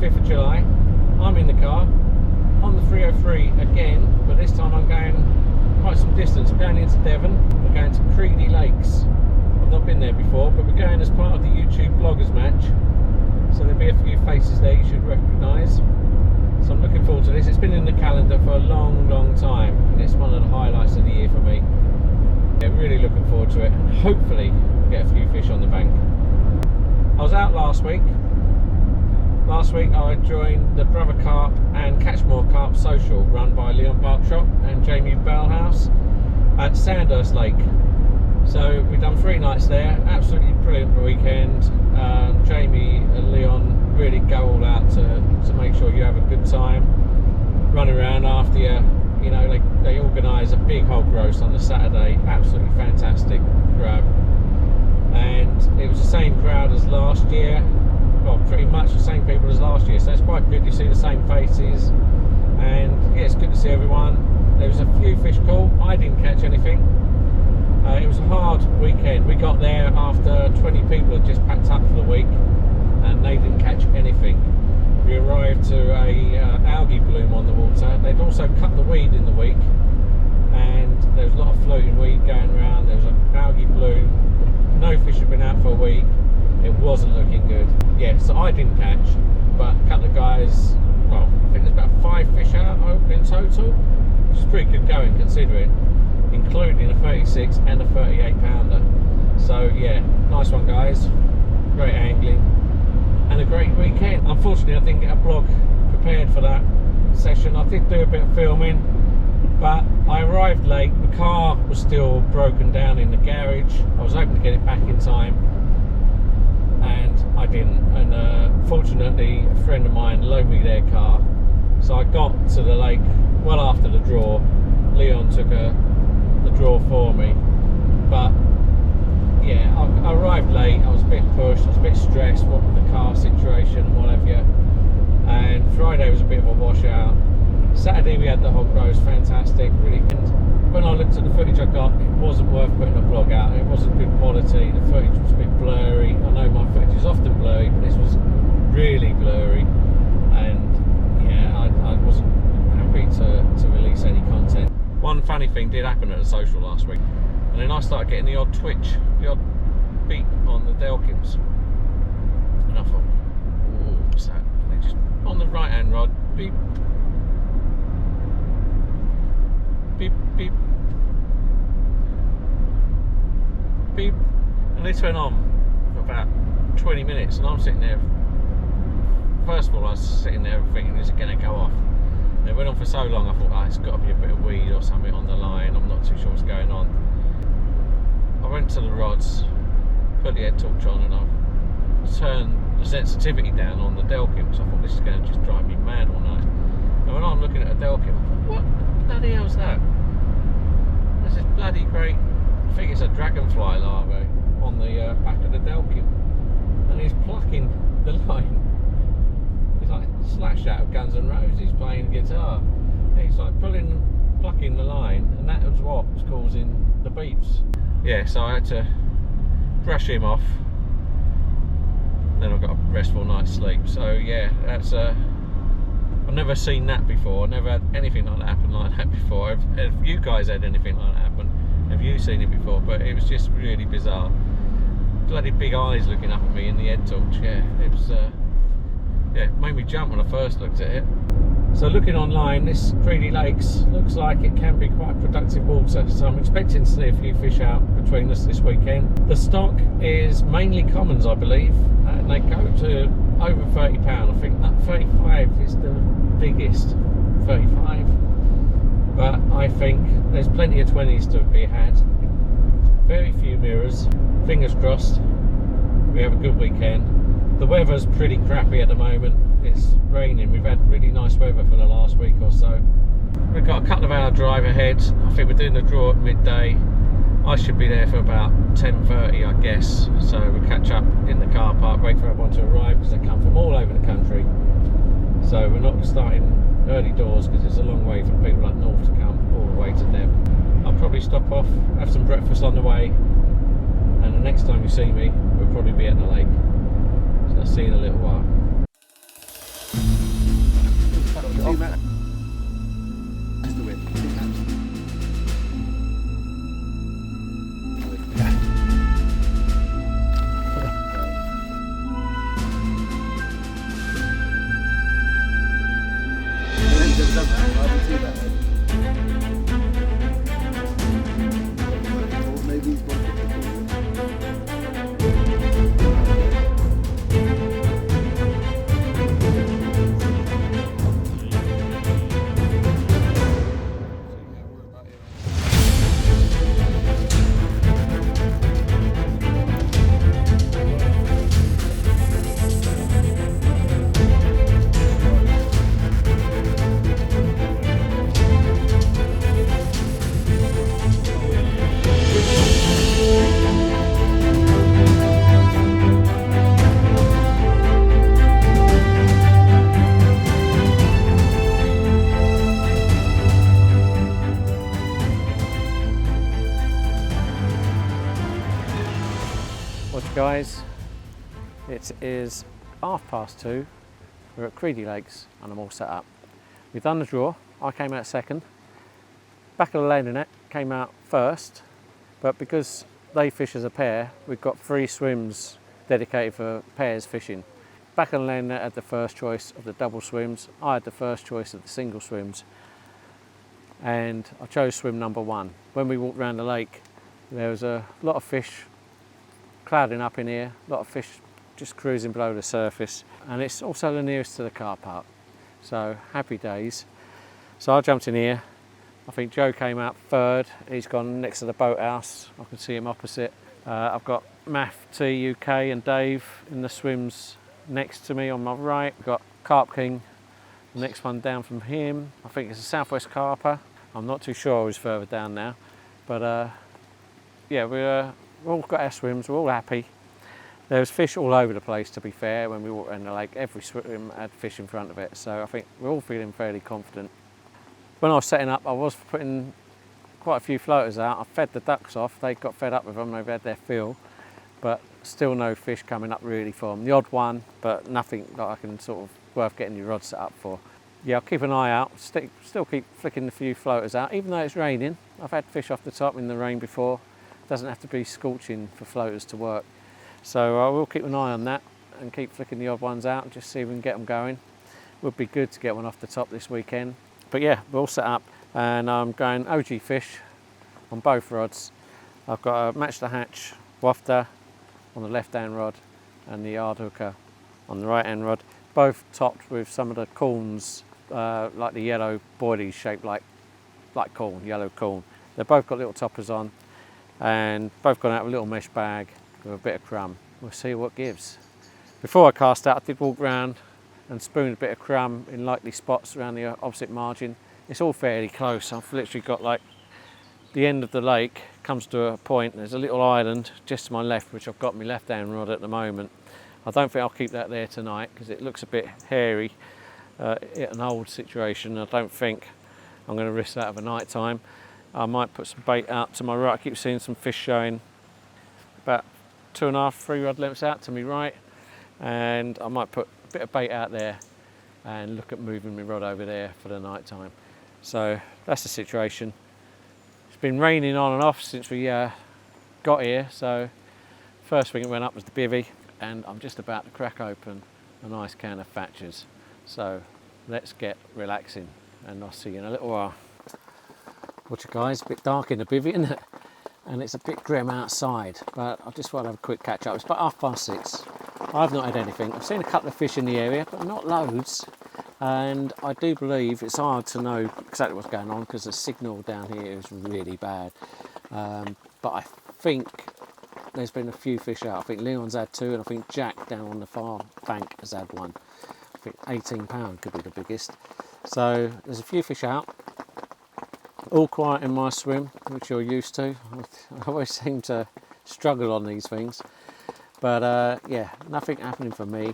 5th of July. I'm in the car on the 303 again, but this time I'm going quite some distance. We're going into Devon. We're going to Creedy Lakes. I've not been there before, but we're going as part of the YouTube bloggers match. So there'll be a few faces there you should recognise. So I'm looking forward to this. It's been in the calendar for a long time, and it's one of the highlights of the year for me. Yeah, really looking forward to it, and hopefully get a few fish on the bank. I was out last week. Last week I joined the Brother Carp and Catch More Carp social run by Leon Barkshop and Jamie Bellhouse at Sandhurst Lake. So we've done 3 nights there, absolutely brilliant weekend. Jamie and Leon really go all out to make sure you have a good time. Run around after you know, they organise a big hog roast on the Saturday, absolutely fantastic grab. And it was the same crowd as last year, well pretty much the same people as last year, so it's quite good. You see the same faces, and yeah, it's good to see everyone. There was a few fish caught. I didn't catch anything. It was a hard weekend. We got there after 20 people had just packed up for the week, and they didn't catch anything. We arrived to a algae bloom on the water. They'd also cut the weed in the week, and there was a lot of floating weed going around. There was an algae bloom. No fish had been out for a week. It wasn't looking good. Yeah, so I didn't catch, but a couple of guys, well, I think there's about 5 fish out in total, which is pretty good going considering, including a 36 and a 38 pounder. So yeah, nice one guys, great angling and a great weekend. Unfortunately I didn't get a blog prepared for that session. I did do a bit of filming, but I arrived late. The car was still broken down in the garage. I was hoping to get it back in time, and I didn't. And fortunately a friend of mine loaned me their car, so I got to the lake well after the draw. Leon took the draw for me, but yeah, I arrived late. I was a bit pushed, I was a bit stressed what with the car situation and what have you, and Friday was a bit of a washout. Saturday we had the hog roast, fantastic, really good. When I looked at the footage I got, it wasn't worth putting a blog out. It wasn't good quality, the footage was a bit blurry. I know my footage is often blurry, but this was really blurry, and yeah, I wasn't happy to release any content. One funny thing did happen at the social last week, and then I started getting the odd twitch, the odd beep on the Delkims, and I thought, oh, what's that? And they just, on the right hand rod, beep, beep, beep, beep, and this went on for about 20 minutes, and I'm sitting there, first of all I was sitting there thinking, is it going to go off? And it went on for so long I thought, oh, it's got to be a bit of weed or something on the line, I'm not too sure what's going on. I went to the rods, put the head torch on, and I turned the sensitivity down on the Delkim, so I thought this is going to just drive me mad all night. And when I'm looking at a Delkim, I thought, what the bloody hell's that? There's this bloody great, I think it's a dragonfly larvae on the back of the Delkim, and he's plucking the line. He's like Slash out of Guns N' Roses playing guitar. And he's like plucking the line, and that was what was causing the beeps. Yeah, so I had to brush him off. Then I got a restful night's sleep. So yeah, that's I've never seen that before. I've never had anything like that happen like that before. Have you guys had anything like that happen? Have you seen it before? But it was just really bizarre. Bloody big eyes looking up at me in the head torch. Yeah, it was. Yeah, it made me jump when I first looked at it. So looking online, this Creedy Lakes looks like it can be quite productive water, so I'm expecting to see a few fish out between us this weekend. The stock is mainly commons, I believe, and they go to over 30 pound. I think that 35 is the biggest, 35. But I think there's plenty of 20s to be had. Very few mirrors. Fingers crossed we have a good weekend. The weather's pretty crappy at the moment. It's raining. We've had really nice weather for the last week or so. We've got a couple of hour drive ahead. I think we're doing the draw at midday. I should be there for about 10:30, I guess. So we'll catch up in the car park, wait for everyone to arrive because they come from all over the country. So we're not starting early doors because it's a long way for people like north to come all the way to Devon. I'll probably stop off, have some breakfast on the way, and the next time you see me, we'll probably be at the lake. So I'll see you in a little while. off. That's the wind. Guys, it is 2:30. We're at Creedy Lakes and I'm all set up. We've done the draw. I came out second. Back of the landing net came out first, but because they fish as a pair, we've got 3 swims dedicated for pairs fishing. Back of the landing net had the first choice of the double swims. I had the first choice of the single swims, and I chose swim number 1. When we walked around the lake, there was a lot of fish clouding up in here, a lot of fish just cruising below the surface, and it's also the nearest to the car park, so happy days. So I jumped in here. I think Joe came out third. He's gone next to the boathouse. I can see him opposite. I've got Math, T, UK and Dave in the swims next to me on my right. We've got Carp King, the next one down from him. I think it's a Southwest Carper. I'm not too sure who's further down now, but yeah, we've all got our swims, we're all happy. There was fish all over the place, to be fair, when we walked around the lake. Every swim had fish in front of it, so I think we're all feeling fairly confident. When I was setting up, I was putting quite a few floaters out. I fed the ducks off, they got fed up with them, they've had their fill, but still no fish coming up really for them. The odd one, but nothing that I can sort of worth getting your rod set up for. Yeah, I'll keep an eye out, still keep flicking a few floaters out, even though it's raining. I've had fish off the top in the rain before. Doesn't have to be scorching for floaters to work. So I will keep an eye on that and keep flicking the odd ones out and just see if we can get them going. Would be good to get one off the top this weekend. But yeah, we're all set up and I'm going OG fish on both rods. I've got a match the hatch wafter on the left hand rod and the yard hooker on the right hand rod. Both topped with some of the corns, like the yellow boilies shaped like corn, yellow corn. They've both got little toppers on, and both gone out with a little mesh bag with a bit of crumb. We'll see what gives. Before I cast out, I did walk round and spoon a bit of crumb in likely spots around the opposite margin. It's all fairly close. I've literally got like the end of the lake comes to a point, and there's a little island just to my left, which I've got my left hand rod at the moment. I don't think I'll keep that there tonight because it looks a bit hairy, an old situation. I don't think I'm going to risk that of a night time. I might put some bait out to my right. I keep seeing some fish showing about 2.5, 3 rod lengths out to me right, and I might put a bit of bait out there and look at moving my rod over there for the night time. So that's the situation. It's been raining on and off since we got here, so first thing that went up was the bivvy, and I'm just about to crack open a nice can of Thatchers. So let's get relaxing and I'll see you in a little while. Watch it guys, a bit dark in the bivvy, isn't it? And it's a bit grim outside, but I just want to have a quick catch up. It's about 6:30. I've not had anything. I've seen a couple of fish in the area, but not loads. And I do believe it's hard to know exactly what's going on because the signal down here is really bad. But I think there's been a few fish out. I think Leon's had 2, and I think Jack down on the far bank has had 1. I think 18 pound could be the biggest. So there's a few fish out. All quiet in my swim, which you're used to. I always seem to struggle on these things. But yeah, nothing happening for me.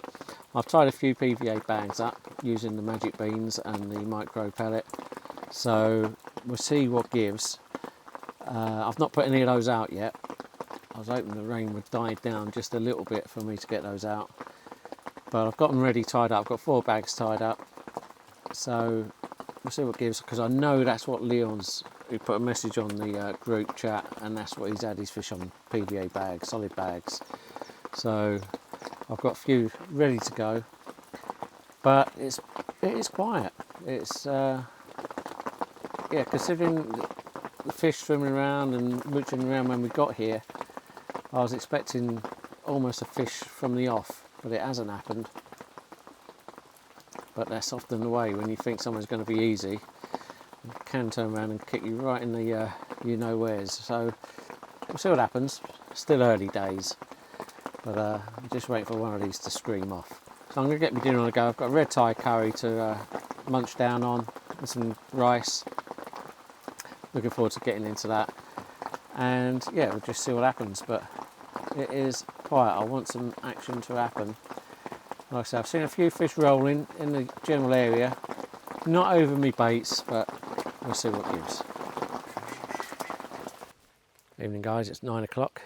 I've tied a few PVA bags up using the magic beans and the micro pellet. So we'll see what gives. I've not put any of those out yet. I was hoping the rain would die down just a little bit for me to get those out. But I've got them ready tied up. I've got 4 bags tied up. So we'll see what gives, because I know that's what Leon's, he put a message on the group chat, and that's what he's had his fish on, PVA bags, solid bags. So I've got a few ready to go, but it is quiet. It's yeah, considering the fish swimming around and mooching around when we got here, I was expecting almost a fish from the off, but it hasn't happened. But that's often the way when you think something's going to be easy. It can turn around and kick you right in the you-know-wheres. So we'll see what happens. Still early days, but I'm just waiting for one of these to scream off. So I'm going to get my dinner on the go. I've got a red Thai curry to munch down on and some rice. Looking forward to getting into that. And yeah, we'll just see what happens. But it is quiet. I want some action to happen. Like I said, I've seen a few fish rolling in the general area. Not over me baits, but we'll see what gives. Evening guys, it's 9 o'clock.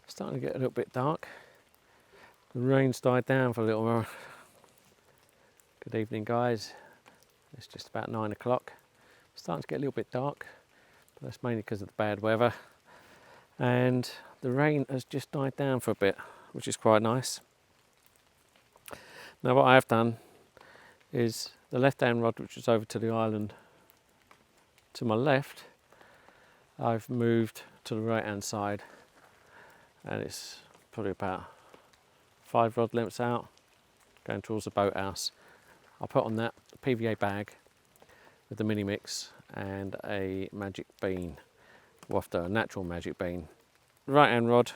Starting to get a little bit dark. The rain's died down for a little while. Good evening guys. It's just about 9 o'clock. Starting to get a little bit dark, but that's mainly because of the bad weather. And the rain has just died down for a bit, which is quite nice. Now what I have done is the left-hand rod, which is over to the island to my left, I've moved to the right-hand side, and it's probably about 5 rod lengths out, going towards the boathouse. I'll put on that PVA bag with the mini mix and a magic bean wafter, a natural magic bean. The right-hand rod,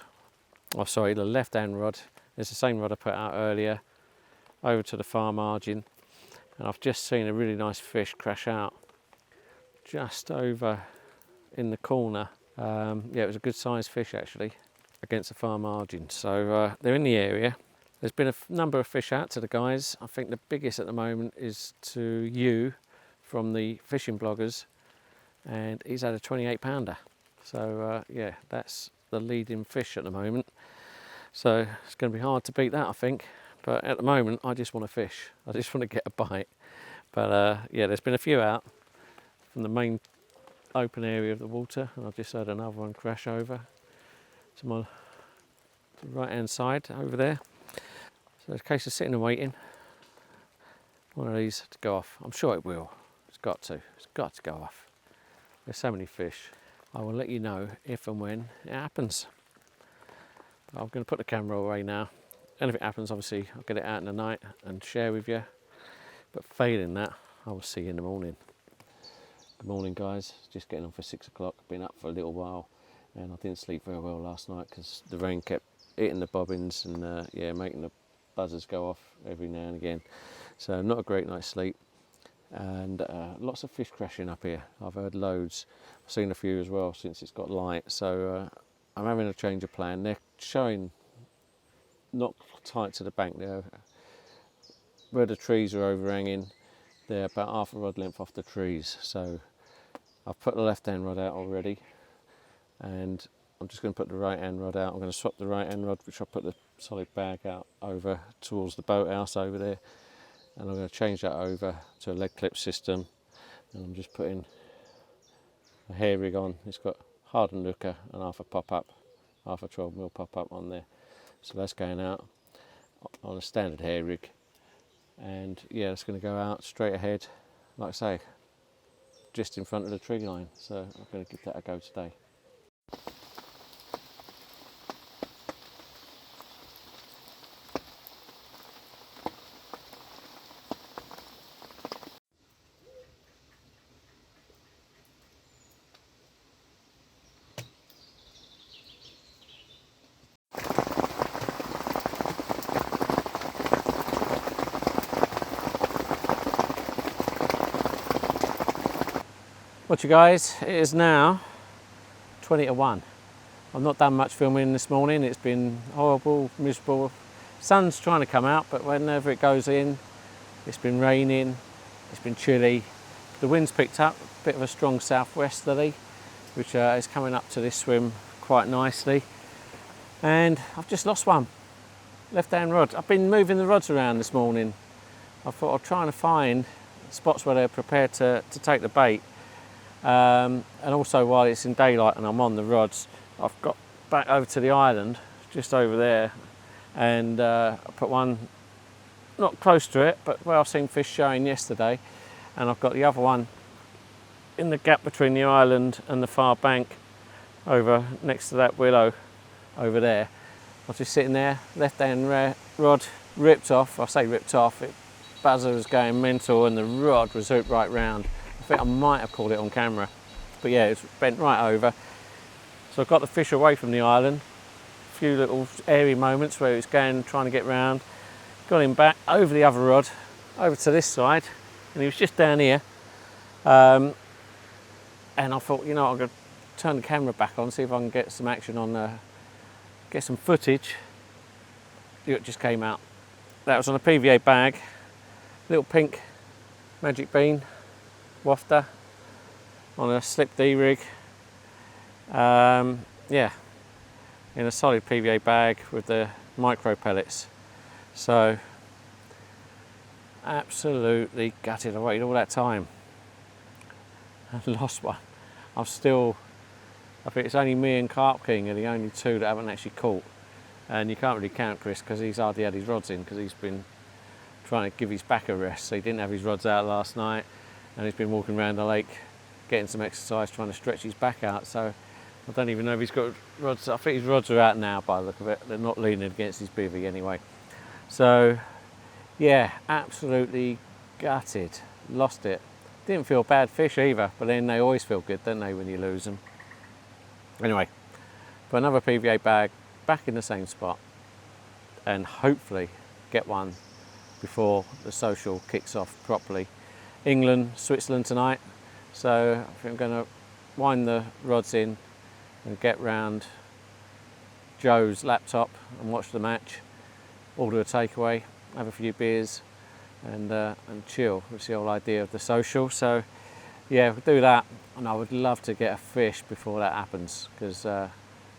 oh sorry, the left-hand rod is the same rod I put out earlier, over to the far margin, and I've just seen a really nice fish crash out just over in the corner. Yeah, it was a good sized fish actually against the far margin. So they're in the area. There's been a number of fish out to the guys. I think the biggest at the moment is to you from the fishing bloggers, and he's had a 28 pounder. So yeah, that's the leading fish at the moment. So it's going to be hard to beat that, I think. But at the moment, I just want to fish. I just want to get a bite. But yeah, there's been a few out from the main open area of the water, and I've just had another one crash over to my right-hand side over there. So it's a case of sitting and waiting. One of these to go off. I'm sure it will. It's got to. It's got to go off. There's so many fish. I will let you know if and when it happens. I'm going to put the camera away now. And if it happens, obviously, I'll get it out in the night and share with you. But failing that, I will see you in the morning. Good morning, guys. Just getting on for 6 o'clock. Been up for a little while, and I didn't sleep very well last night because the rain kept hitting the bobbins and yeah, making the buzzers go off every now and again. So not a great night's sleep. And lots of fish crashing up here. I've heard loads. I've seen a few as well since it's got light. So I'm having a change of plan. They're showing not tight to the bank there, where the trees are overhanging. They're about half a rod length off the trees. So I've put the left hand rod out already, and I'm just going to put the right hand rod out. I'm going to swap the right hand rod, which I put the solid bag out, over towards the boathouse over there, and I'm going to change that over to a leg clip system. And I'm just putting a hair rig on. It's got hardened hooker and half a pop up, half a 12mm pop up on there. So that's going out on a standard hair rig, and yeah, it's going to go out straight ahead, like I say, just in front of the tree line. So I'm going to give that a go today. Watch you guys, it is now 20 to 1. I've not done much filming this morning. It's been horrible, miserable. Sun's trying to come out, but whenever it goes in, it's been raining, it's been chilly. The wind's picked up, a bit of a strong southwesterly, which is coming up to this swim quite nicely. And I've just lost one, left hand rod. I've been moving the rods around this morning. I thought I'll try and find spots where they're prepared to take the bait. And also while it's in daylight and I'm on the rods, I've got back over to the island, just over there, and I put one not close to it, but where I've seen fish showing yesterday, and I've got the other one in the gap between the island and the far bank over next to that willow over there. I was just sitting there, left hand rod ripped off. I say ripped off, buzzer was going mental and the rod was hooked right round. I think I might have caught it on camera, but yeah, it's bent right over. So I got the fish away from the island, a few little airy moments where it was going, trying to get round, got him back over the other rod, over to this side, and he was just down here. And I thought, you know, I'm going to turn the camera back on, see if I can get some action on, get some footage. It just came out. That was on a PVA bag, little pink magic bean wafter on a slip D rig. Yeah, in a solid PVA bag with the micro pellets. So absolutely gutted. I waited all that time and lost one. I think it's only me and Carp King are the only two that haven't actually caught. And you can't really count Chris because he's hardly had his rods in because he's been trying to give his back a rest. So he didn't have his rods out last night and he's been walking around the lake getting some exercise, trying to stretch his back out. So I don't even know if he's got rods. I think his rods are out now by the look of it. They're not leaning against his bivvy anyway. So yeah, absolutely gutted. Lost it. Didn't feel bad fish either, but then they always feel good, don't they, when you lose them. Anyway, put another PVA bag back in the same spot and hopefully get one before the social kicks off properly. England, Switzerland tonight. So I think I'm going to wind the rods in and get round Joe's laptop and watch the match, order a takeaway, have a few beers and chill. It's the whole idea of the social. So yeah, we'll do that, and I would love to get a fish before that happens because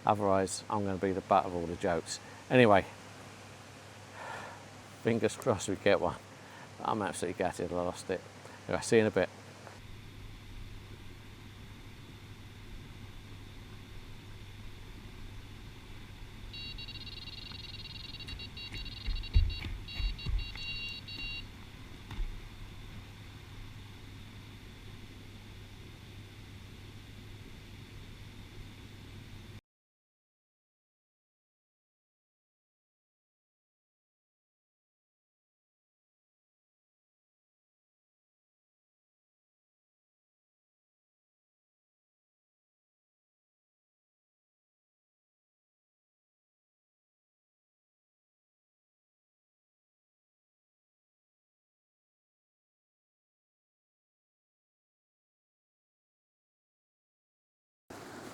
otherwise I'm going to be the butt of all the jokes. Anyway, fingers crossed we get one. I'm absolutely gutted I lost it. Anyway, see you in a bit.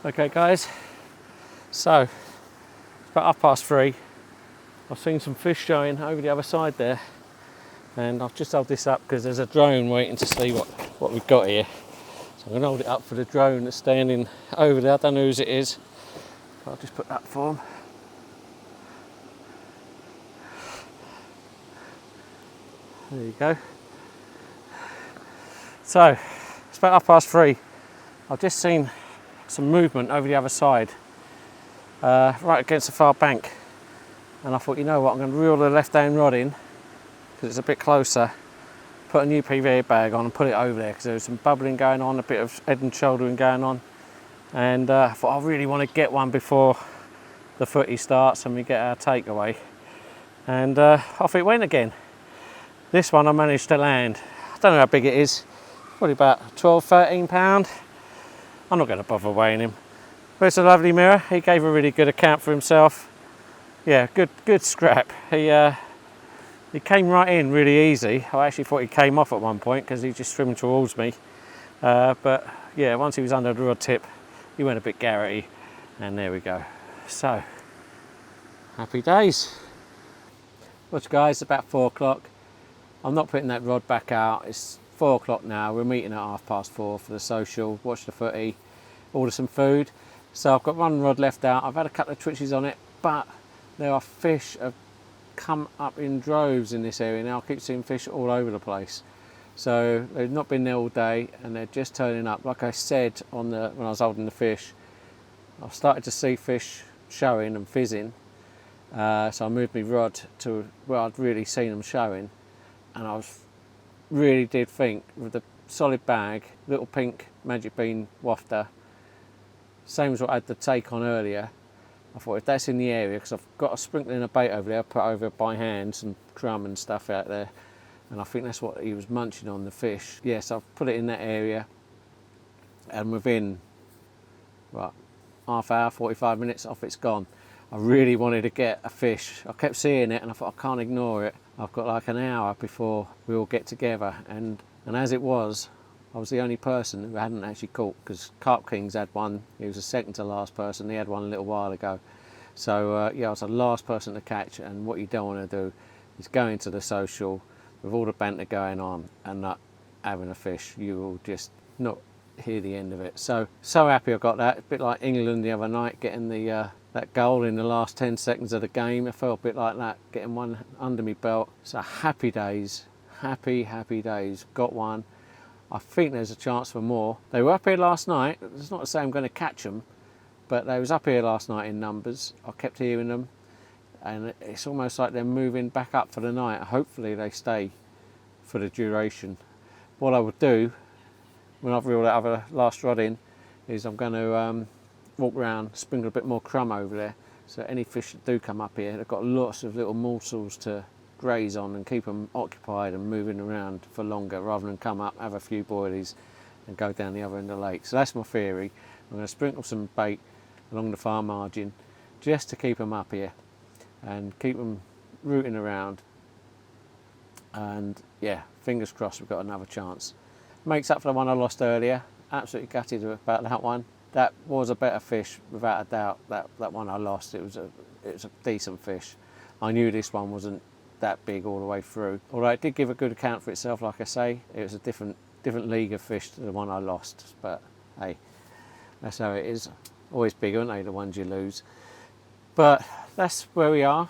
Okay guys, so it's about 3:30. I've seen some fish showing over the other side there, and I've just held this up because there's a drone waiting to see what we've got here. So I'm going to hold it up for the drone that's standing over there. I don't know whose it is, but I'll just put that for him. There you go. So it's about 3:30. I've just seen some movement over the other side, right against the far bank, and I thought, you know what, I'm going to reel the left hand rod in because it's a bit closer, put a new PVA bag on and put it over there because there was some bubbling going on, a bit of head and shouldering going on, and I thought I really want to get one before the footy starts and we get our takeaway, and off it went again. This one I managed to land. I don't know how big it is, probably about 12-13 pound. I'm not going to bother weighing him, but it's a lovely mirror. He gave a really good account for himself. Yeah, good scrap. He came right in really easy. I actually thought he came off at one point because he just swam towards me. But yeah, once he was under the rod tip, he went a bit garrety, and there we go. So, happy days. Watch guys, it's about 4 o'clock. I'm not putting that rod back out. It's 4 o'clock now. We're meeting at 4:30 for the social, watch the footy, order some food. So I've got one rod left out. I've had a couple of twitches on it, but there are fish have come up in droves in this area now. I keep seeing fish all over the place. So they've not been there all day and they're just turning up. Like I said when I was holding the fish, I've started to see fish showing and fizzing. So I moved my rod to where I'd really seen them showing, and really did think with the solid bag, little pink magic bean wafter, same as what I had the take on earlier. I thought if that's in the area, because I've got a sprinkling of bait over there, I put over by hand some crumb and stuff out there, and I think that's what he was munching on, the fish. Yes, I've put it in that area, and within half hour, 45 minutes off it's gone. I really wanted to get a fish. I kept seeing it and I thought I can't ignore it. I've got like an hour before we all get together, and as it was, I was the only person who hadn't actually caught, because Carp Kings had one. He was the second to last person. He had one a little while ago. So yeah, I was the last person to catch, and what you don't want to do is go into the social with all the banter going on and not having a fish. You will just not hear the end of it. So happy I got that. A bit like England the other night, getting the that goal in the last 10 seconds of the game. It felt a bit like that, getting one under my belt. So happy days, happy days. Got one. I think there's a chance for more. They were up here last night. It's not to say I'm going to catch them, but they was up here last night in numbers. I kept hearing them, and it's almost like they're moving back up for the night. Hopefully they stay for the duration. What I would do when I've reeled that other last rod in is I'm going to walk around, sprinkle a bit more crumb over there, so any fish that do come up here, they've got lots of little morsels to graze on and keep them occupied and moving around for longer, rather than come up, have a few boilies and go down the other end of the lake. So that's my theory. I'm going to sprinkle some bait along the far margin just to keep them up here and keep them rooting around, and yeah, fingers crossed we've got another chance. Makes up for the one I lost earlier. Absolutely gutted about that one. That was a better fish without a doubt. That one I lost, it was a decent fish. I knew this one wasn't that big all the way through. Although it did give a good account for itself, like I say. It was a different league of fish to the one I lost. But hey, that's how it is. Always big, aren't they, the ones you lose? But that's where we are.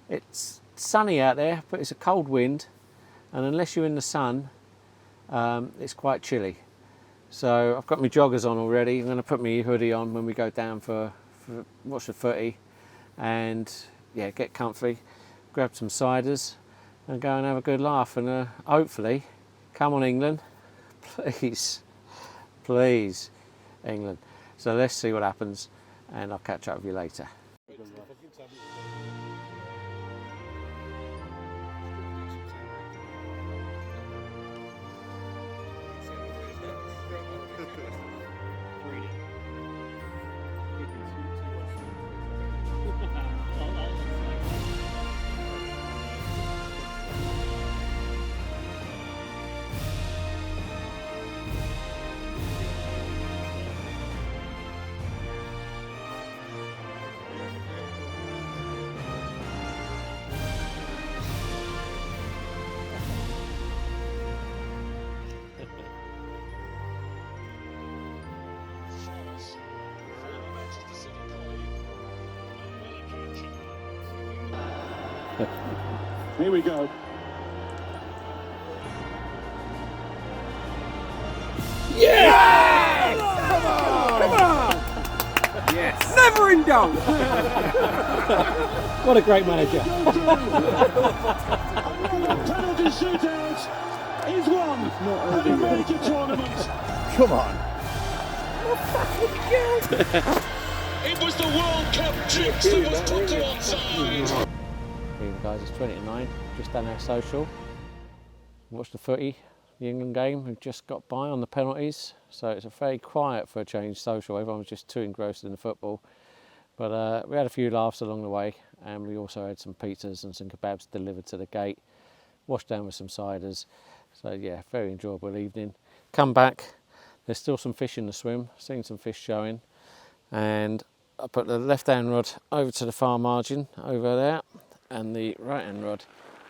It's sunny out there, but it's a cold wind, and unless you're in the sun, it's quite chilly. So I've got my joggers on already. I'm going to put my hoodie on when we go down for watch the footy, and yeah, get comfy, grab some ciders and go and have a good laugh, and hopefully, come on England, please England. So let's see what happens, and I'll catch up with you later. Here we go. Yes! Come on! Come on! Yes! Never in doubt! What a great manager. Penalty shootout is won. Not a major tournament. Come on. It was the World Cup tricks that was put to one side. Guys, it's 20 to 9, just done our social. Watched the footy, the England game. We've just got by on the penalties, so it's a very quiet for a change social. Everyone was just too engrossed in the football. But we had a few laughs along the way, and we also had some pizzas and some kebabs delivered to the gate. Washed down with some ciders. So yeah, very enjoyable evening. Come back, there's still some fish in the swim, seen some fish showing, and I put the left hand rod over to the far margin over there, and the right hand rod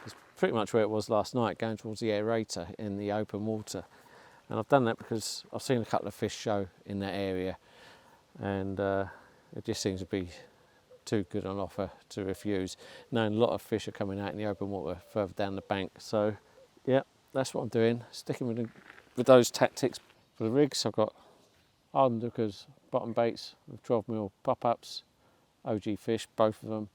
is pretty much where it was last night, going towards the aerator in the open water. And I've done that because I've seen a couple of fish show in that area, and it just seems to be too good an offer to refuse, knowing a lot of fish are coming out in the open water further down the bank. So yeah, that's what I'm doing. Sticking with those tactics. For the rigs, I've got hardened hookers, bottom baits with 12mm pop-ups, OG fish, both of them,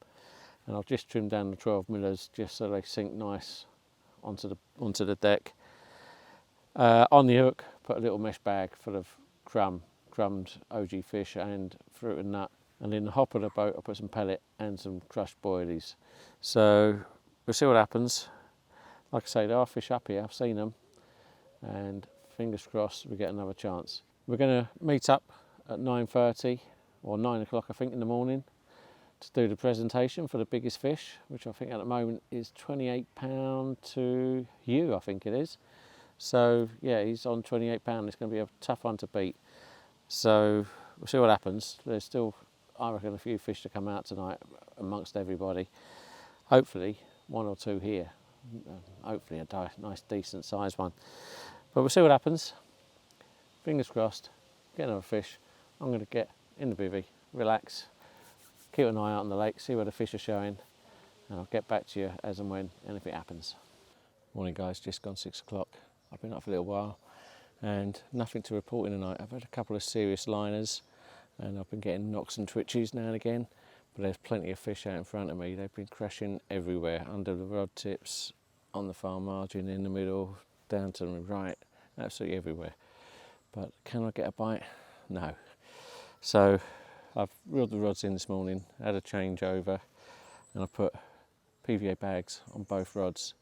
and I've just trimmed down the 12mm just so they sink nice onto the deck. On the hook, put a little mesh bag full of crumbed OG fish and fruit and nut, and in the hop of the boat I put some pellet and some crushed boilies. So we'll see what happens. Like I say, there are fish up here, I've seen them, and fingers crossed we get another chance. We're going to meet up at 9:30 or 9 o'clock I think in the morning to do the presentation for the biggest fish, which I think at the moment is £28 to you, I think it is. So yeah, he's on £28. It's going to be a tough one to beat. So we'll see what happens. There's still, I reckon, a few fish to come out tonight amongst everybody. Hopefully one or two here. Hopefully a nice decent sized one. But we'll see what happens. Fingers crossed, get another fish. I'm going to get in the bivvy, relax, keep an eye out on the lake, see where the fish are showing, and I'll get back to you as and when anything happens. Morning guys, just gone 6 o'clock. I've been up for a little while and nothing to report in tonight. I've had a couple of serious liners and I've been getting knocks and twitches now and again, but there's plenty of fish out in front of me. They've been crashing everywhere, under the rod tips, on the far margin, in the middle, down to the right, absolutely everywhere. But can I get a bite? No. So I've reeled the rods in this morning, had a change over, and I put PVA bags on both rods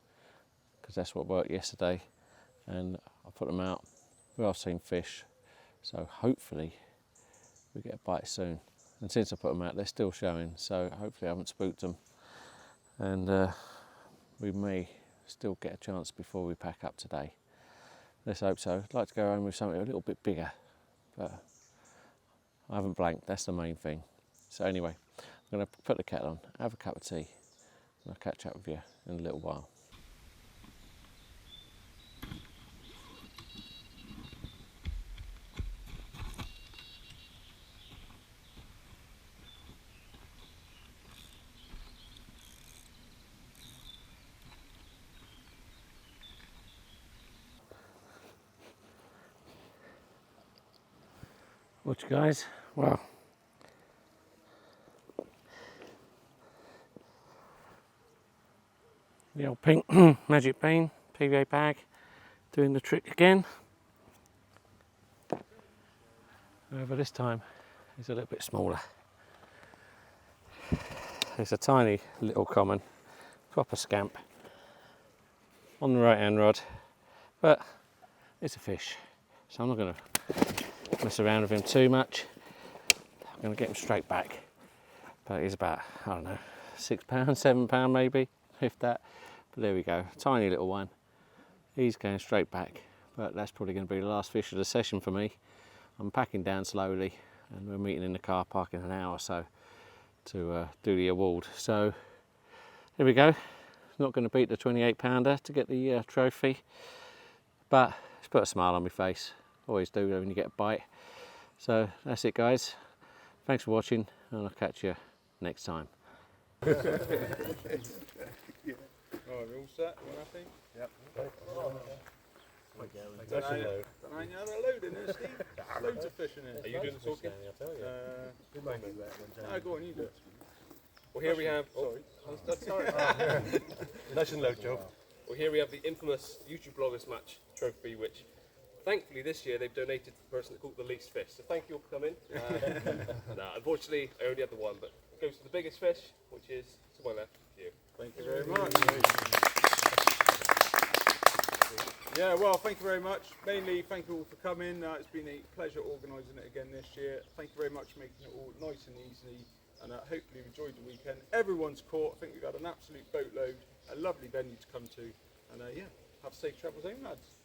because that's what worked yesterday, and I put them out where I've seen fish, so hopefully we get a bite soon. And since I put them out, they're still showing, so hopefully I haven't spooked them, and we may still get a chance before we pack up today. Let's hope so. I'd like to go home with something a little bit bigger, but I haven't blanked, that's the main thing. So anyway, I'm going to put the kettle on, have a cup of tea, and I'll catch up with you in a little while. Watch guys, wow. The old pink magic bean, PVA bag, doing the trick again. However this time it's a little bit smaller. It's a tiny little common, proper scamp, on the right hand rod, but it's a fish, so I'm not going to mess around with him too much. I'm going to get him straight back, but he's about, I don't know, £6, £7 maybe, if that. But there we go, tiny little one. He's going straight back, but that's probably going to be the last fish of the session for me. I'm packing down slowly, and we're meeting in the car park in an hour or so to do the award. So there we go. Not going to beat the 28-pounder to get the trophy, but it's put a smile on my face. Always do when you get a bite. So that's it guys. Thanks for watching, and I'll catch you next time. Right, we're all set? We're happy? Yep. Don't know any other load in there, Steve. Loads of fish in here. Are you doing the talking? No, go on, you do it. Well, here we have. Sorry. Nice and low, Joe. Well, here we have the infamous YouTube Bloggers Match trophy, which thankfully this year they've donated to the person that caught the least fish. So thank you all for coming. No, unfortunately, I only had the one, but it goes to the biggest fish, which is to my left. You. Thank you very much. Yeah, well, thank you very much. Mainly, thank you all for coming. It's been a pleasure organising it again this year. Thank you very much for making it all nice and easy, and hopefully you've enjoyed the weekend. Everyone's caught. I think we've had an absolute boatload, a lovely venue to come to, and yeah, have safe travels home, lads.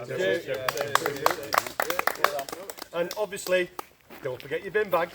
Cheers. And obviously, don't forget your bin bag.